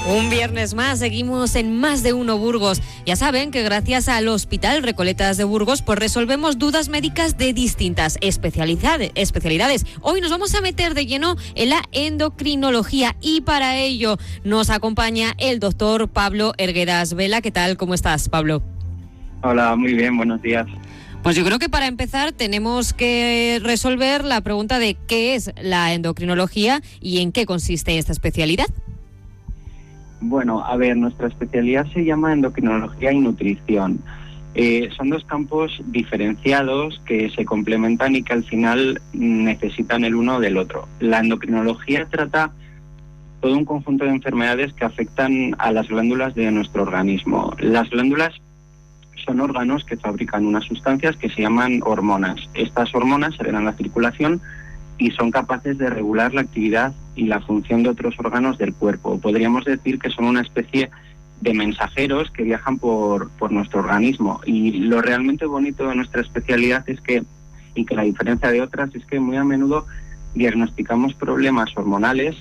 Un viernes más, seguimos en Más de Uno Burgos. Ya saben que gracias al Hospital Recoletas de Burgos, pues resolvemos dudas médicas de distintas especialidades. Hoy nos vamos a meter de lleno en la endocrinología y para ello nos acompaña el doctor Pablo Erguedas Vela. ¿Qué tal? ¿Cómo estás, Pablo? Hola, muy bien, buenos días. Pues yo creo que para empezar tenemos que resolver la pregunta de qué es la endocrinología y en qué consiste esta especialidad. Bueno, a ver, nuestra especialidad se llama endocrinología y nutrición. Son dos campos diferenciados que se complementan y que al final necesitan el uno del otro. La endocrinología trata todo un conjunto de enfermedades que afectan a las glándulas de nuestro organismo. Las glándulas son órganos que fabrican unas sustancias que se llaman hormonas. Estas hormonas salen a la circulación y son capaces de regular la actividad y la función de otros órganos del cuerpo. Podríamos decir que son una especie de mensajeros que viajan por nuestro organismo. Y lo realmente bonito de nuestra especialidad es que, y que la diferencia de otras, es que muy a menudo diagnosticamos problemas hormonales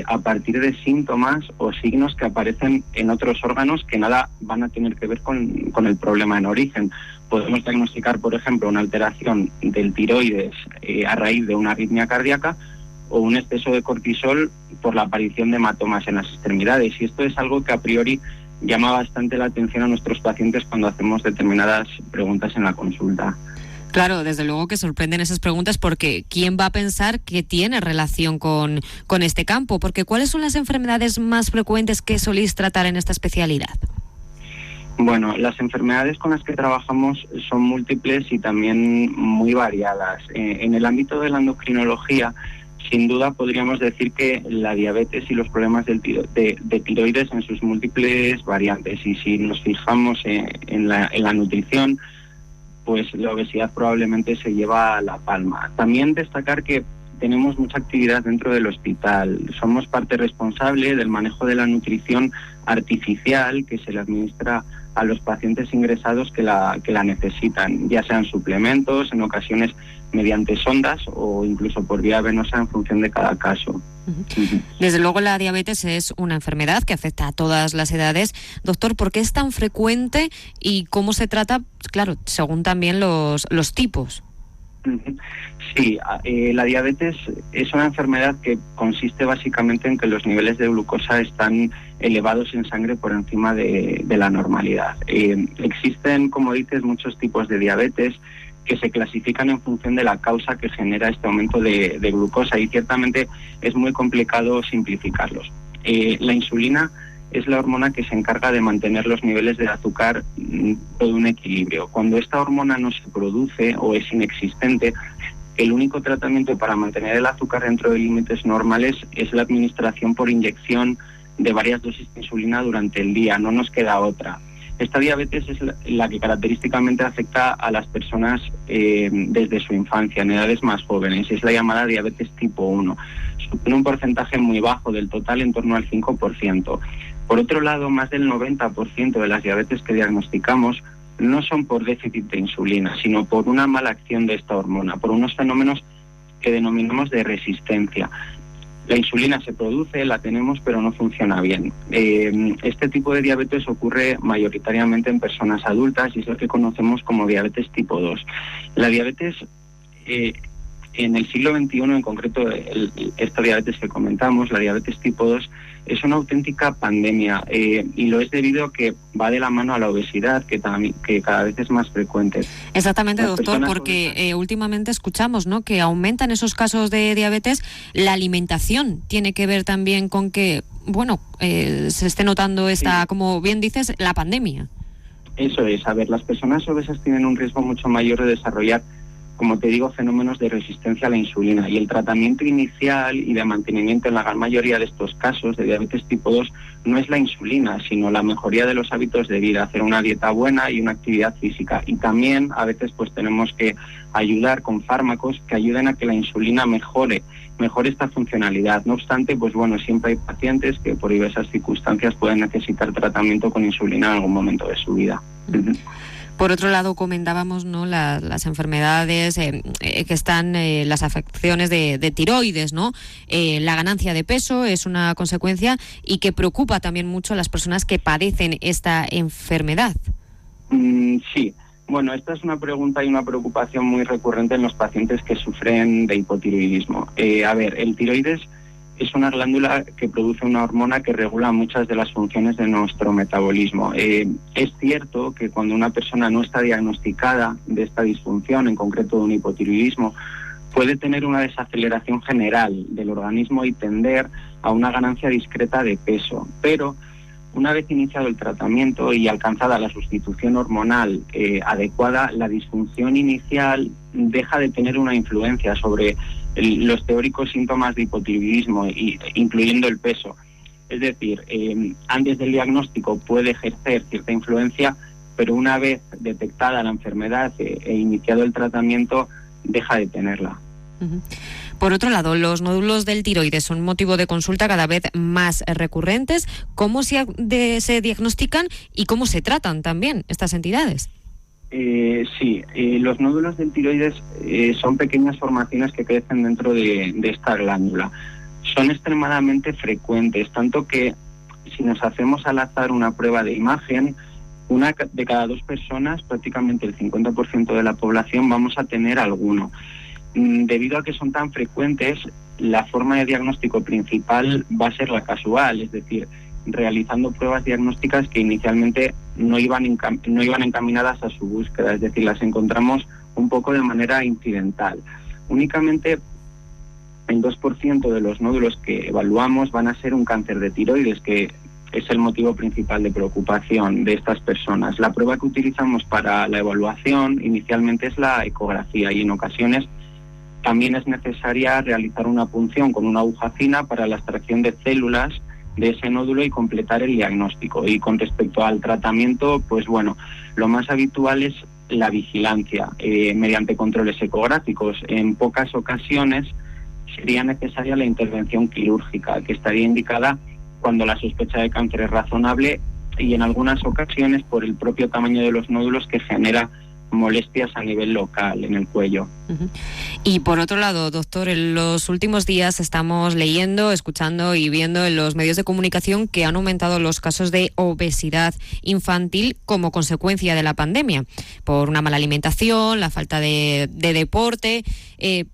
a partir de síntomas o signos que aparecen en otros órganos que nada van a tener que ver con el problema en origen. Podemos diagnosticar, por ejemplo, una alteración del tiroides a raíz de una arritmia cardíaca o un exceso de cortisol por la aparición de hematomas en las extremidades. Y esto es algo que a priori llama bastante la atención a nuestros pacientes cuando hacemos determinadas preguntas en la consulta. Claro, desde luego que sorprenden esas preguntas porque ¿quién va a pensar que tiene relación con este campo? Porque ¿cuáles son las enfermedades más frecuentes que soléis tratar en esta especialidad? Bueno, las enfermedades con las que trabajamos son múltiples y también muy variadas. En el ámbito de la endocrinología, sin duda podríamos decir que la diabetes y los problemas de tiroides en sus múltiples variantes. Y si nos fijamos en la nutrición, pues la obesidad probablemente se lleva la palma. También destacar que tenemos mucha actividad dentro del hospital. Somos parte responsable del manejo de la nutrición artificial que se le administra a los pacientes ingresados que la necesitan, ya sean suplementos, en ocasiones mediante sondas o incluso por vía venosa en función de cada caso. Desde luego la diabetes es una enfermedad que afecta a todas las edades. Doctor, ¿por qué es tan frecuente y cómo se trata? Claro, según también los tipos. Sí, la diabetes es una enfermedad que consiste básicamente en que los niveles de glucosa están elevados en sangre por encima de la normalidad. Existen, como dices, muchos tipos de diabetes que se clasifican en función de la causa que genera este aumento de glucosa y ciertamente es muy complicado simplificarlos. La insulina es la hormona que se encarga de mantener los niveles de azúcar todo un equilibrio. Cuando esta hormona no se produce o es inexistente, el único tratamiento para mantener el azúcar dentro de límites normales es la administración por inyección de varias dosis de insulina durante el día, no nos queda otra. Esta diabetes es la que característicamente afecta a las personas desde su infancia, en edades más jóvenes. Es la llamada diabetes tipo 1. Supone un porcentaje muy bajo del total, en torno al 5%. Por otro lado, más del 90% de las diabetes que diagnosticamos no son por déficit de insulina, sino por una mala acción de esta hormona, por unos fenómenos que denominamos de resistencia. La insulina se produce, la tenemos, pero no funciona bien. Este tipo de diabetes ocurre mayoritariamente en personas adultas y es lo que conocemos como diabetes tipo 2. La diabetes, en el siglo XXI, en concreto esta diabetes que comentamos, la diabetes tipo 2, es una auténtica pandemia y lo es debido a que va de la mano a la obesidad, que cada vez es más frecuente. Exactamente, doctor, porque últimamente escuchamos, ¿no?, que aumentan esos casos de diabetes. La alimentación tiene que ver también con que, se esté notando esta, sí, como bien dices, la pandemia. Eso es, a ver, las personas obesas tienen un riesgo mucho mayor de desarrollar, como te digo, fenómenos de resistencia a la insulina, y el tratamiento inicial y de mantenimiento en la gran mayoría de estos casos de diabetes tipo 2 no es la insulina, sino la mejoría de los hábitos de vida, hacer una dieta buena y una actividad física. Y también a veces pues tenemos que ayudar con fármacos que ayuden a que la insulina mejore esta funcionalidad. No obstante, pues siempre hay pacientes que por diversas circunstancias pueden necesitar tratamiento con insulina en algún momento de su vida. Por otro lado, comentábamos, ¿no?, las enfermedades que están, las afecciones de tiroides, ¿no? La ganancia de peso es una consecuencia y que preocupa también mucho a las personas que padecen esta enfermedad. Sí. Bueno, esta es una pregunta y una preocupación muy recurrente en los pacientes que sufren de hipotiroidismo. El tiroides es una glándula que produce una hormona que regula muchas de las funciones de nuestro metabolismo. Es cierto que cuando una persona no está diagnosticada de esta disfunción, en concreto de un hipotiroidismo, puede tener una desaceleración general del organismo y tender a una ganancia discreta de peso. Pero una vez iniciado el tratamiento y alcanzada la sustitución hormonal adecuada, la disfunción inicial deja de tener una influencia sobre los teóricos síntomas de hipotiroidismo, incluyendo el peso. Es decir, antes del diagnóstico puede ejercer cierta influencia, pero una vez detectada la enfermedad e iniciado el tratamiento, deja de tenerla. Uh-huh. Por otro lado, los nódulos del tiroides son motivo de consulta cada vez más recurrentes. ¿Cómo se diagnostican y cómo se tratan también estas entidades? Los nódulos del tiroides son pequeñas formaciones que crecen dentro de esta glándula. Son extremadamente frecuentes, tanto que si nos hacemos al azar una prueba de imagen, una de cada 2 personas, prácticamente el 50% de la población, vamos a tener alguno. Debido a que son tan frecuentes, la forma de diagnóstico principal va a ser la casual, es decir, realizando pruebas diagnósticas que inicialmente no iban encaminadas a su búsqueda, es decir, las encontramos un poco de manera incidental. Únicamente el 2% de los nódulos que evaluamos van a ser un cáncer de tiroides, que es el motivo principal de preocupación de estas personas. La prueba que utilizamos para la evaluación inicialmente es la ecografía y en ocasiones también es necesaria realizar una punción con una aguja fina para la extracción de células de ese nódulo y completar el diagnóstico. Y con respecto al tratamiento, pues bueno, lo más habitual es la vigilancia mediante controles ecográficos. En pocas ocasiones sería necesaria la intervención quirúrgica, que estaría indicada cuando la sospecha de cáncer es razonable y en algunas ocasiones por el propio tamaño de los nódulos que genera molestias a nivel local en el cuello. Uh-huh. Y por otro lado, doctor, en los últimos días estamos leyendo, escuchando y viendo en los medios de comunicación que han aumentado los casos de obesidad infantil como consecuencia de la pandemia, por una mala alimentación, la falta de deporte.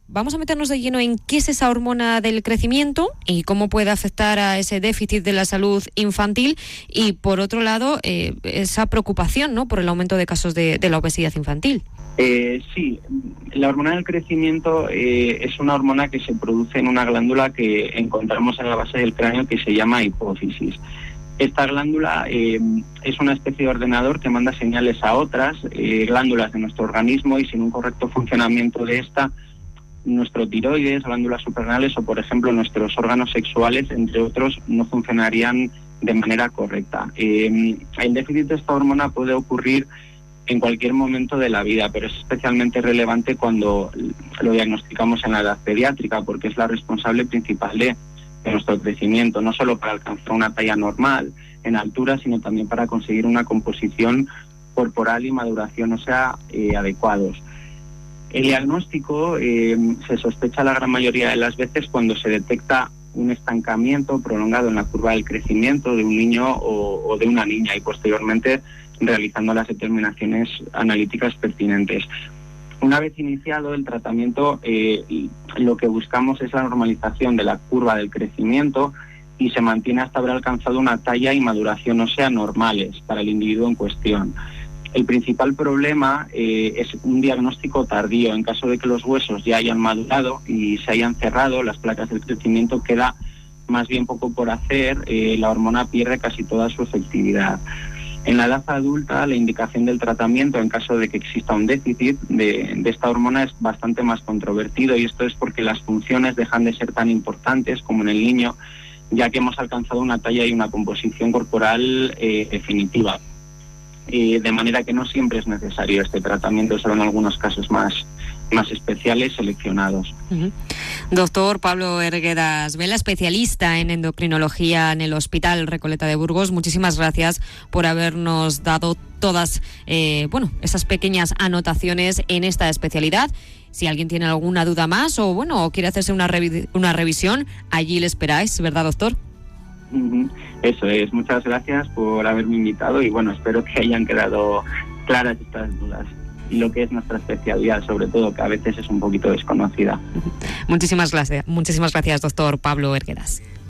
Vamos a meternos de lleno en qué es esa hormona del crecimiento y cómo puede afectar a ese déficit de la salud infantil y, por otro lado, esa preocupación, ¿no?, por el aumento de casos de la obesidad infantil. Sí, la hormona del crecimiento es una hormona que se produce en una glándula que encontramos en la base del cráneo que se llama hipófisis. Esta glándula es una especie de ordenador que manda señales a otras glándulas de nuestro organismo y sin un correcto funcionamiento de esta, nuestro tiroides, glándulas suprarrenales o, por ejemplo, nuestros órganos sexuales, entre otros, no funcionarían de manera correcta. El déficit de esta hormona puede ocurrir en cualquier momento de la vida, pero es especialmente relevante cuando lo diagnosticamos en la edad pediátrica, porque es la responsable principal de nuestro crecimiento, no solo para alcanzar una talla normal en altura, sino también para conseguir una composición corporal y maduración ósea adecuados. El diagnóstico se sospecha la gran mayoría de las veces cuando se detecta un estancamiento prolongado en la curva del crecimiento de un niño o de una niña y posteriormente realizando las determinaciones analíticas pertinentes. Una vez iniciado el tratamiento, lo que buscamos es la normalización de la curva del crecimiento y se mantiene hasta haber alcanzado una talla y maduración ósea normales para el individuo en cuestión. El principal problema es un diagnóstico tardío. En caso de que los huesos ya hayan madurado y se hayan cerrado, las placas del crecimiento, queda más bien poco por hacer, la hormona pierde casi toda su efectividad. En la edad adulta, la indicación del tratamiento en caso de que exista un déficit de esta hormona es bastante más controvertido, y esto es porque las funciones dejan de ser tan importantes como en el niño, ya que hemos alcanzado una talla y una composición corporal definitiva. De manera que no siempre es necesario este tratamiento, solo en algunos casos más especiales seleccionados. Uh-huh. Doctor Pablo Herguedas Vela, especialista en endocrinología en el Hospital Recoleta de Burgos, muchísimas gracias por habernos dado todas esas pequeñas anotaciones en esta especialidad. Si alguien tiene alguna duda más o quiere hacerse una revisión, allí le esperáis, ¿verdad, doctor? Eso es, muchas gracias por haberme invitado y espero que hayan quedado claras estas dudas y lo que es nuestra especialidad, sobre todo, que a veces es un poquito desconocida. Muchísimas gracias, doctor Pablo Herguedas.